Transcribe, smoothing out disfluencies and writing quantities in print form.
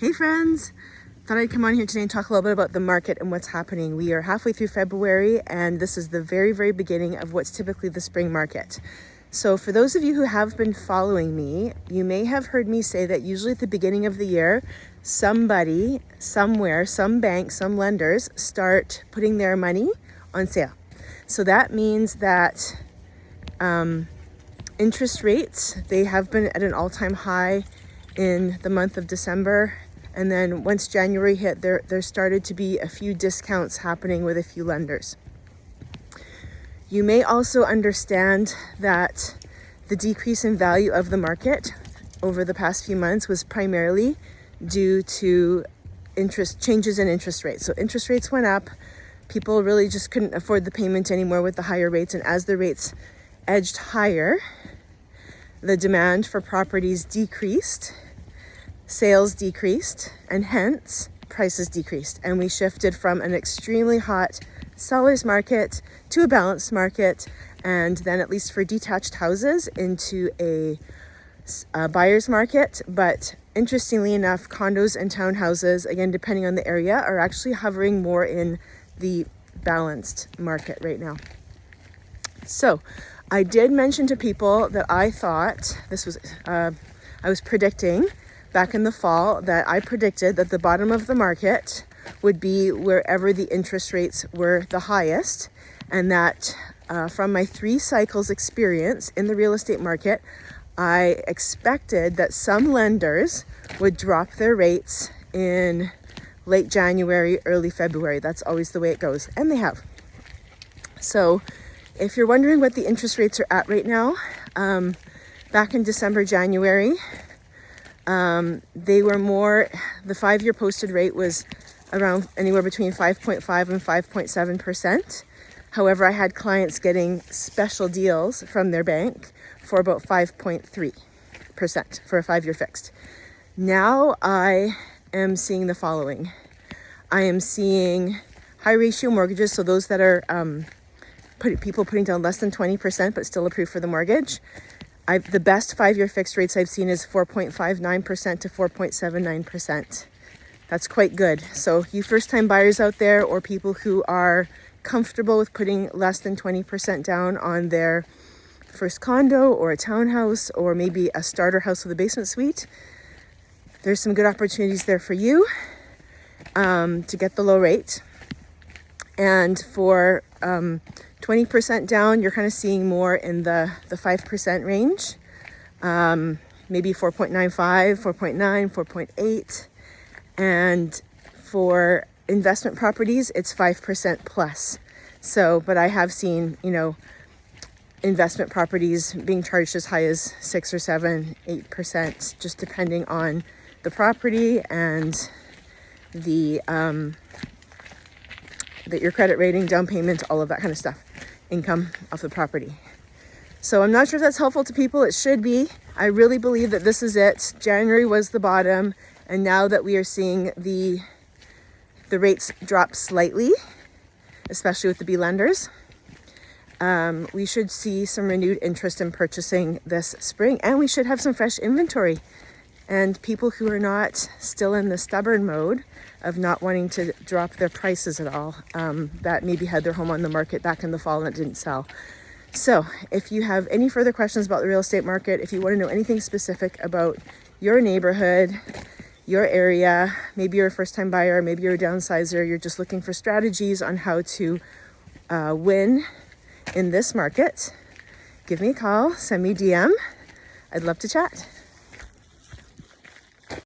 Hey friends, thought I'd come on here today and talk a little bit about the market and what's happening. We are halfway through February and this is the very beginning of what's typically the spring market. So for those of you who have been following me, you may have heard me say that usually at the beginning of the year, somebody, somewhere, some bank, some lenders start putting their money on sale. So that means that interest rates, they have been at an all-time high in the month of December. And then once January hit, there started to be a few discounts happening with a few lenders. You may also understand that the decrease in value of the market over the past few months was primarily due to changes in interest rates. So interest rates went up. People really just couldn't afford the payment anymore with the higher rates. And as the rates edged higher, the demand for properties decreased, sales decreased, and hence prices decreased. And we shifted from an extremely hot seller's market to a balanced market, and then at least for detached houses into a buyer's market. But interestingly enough, condos and townhouses, again, depending on the area, are actually hovering more in the balanced market right now. So I did mention to people that I thought this was, I was predicting back in the fall that I predicted that the bottom of the market would be wherever the interest rates were the highest, and that from my 3 cycles experience in the real estate market, I expected that some lenders would drop their rates in late January, early February. That's always the way it goes, and they have. So if you're wondering what the interest rates are at right now, back in December, January, they were more, the 5-year posted rate was around anywhere between 5.5 and 5.7%. However, I had clients getting special deals from their bank for about 5.3% for a 5-year fixed. Now I am seeing the following. I am seeing high ratio mortgages, so those that are people putting down less than 20% but still approved for the mortgage. The best 5-year fixed rates I've seen is 4.59% to 4.79%. That's quite good. So you first-time buyers out there, or people who are comfortable with putting less than 20% down on their first condo or a townhouse or maybe a starter house with a basement suite, there's some good opportunities there for you to get the low rate. And for 20% down, you're kind of seeing more in the 5% range, maybe 4.95, 4.9, 4.8. And for investment properties, it's 5% plus. So, but I have seen, investment properties being charged as high as 6 or 7, 8%, just depending on the property and the your credit rating, down payment, all of that kind of stuff, income off the property. So I'm not sure if that's helpful to people. It should be. I really believe that this is it. January was the bottom, and now that we are seeing the rates drop slightly, especially with the B lenders, we should see some renewed interest in purchasing this spring, and we should have some fresh inventory. And people who are not still in the stubborn mode of not wanting to drop their prices at all, that maybe had their home on the market back in the fall and it didn't sell. So if you have any further questions about the real estate market, if you want to know anything specific about your neighborhood, your area, maybe you're a first-time buyer, maybe you're a downsizer, you're just looking for strategies on how to win in this market, give me a call, send me a DM. I'd love to chat.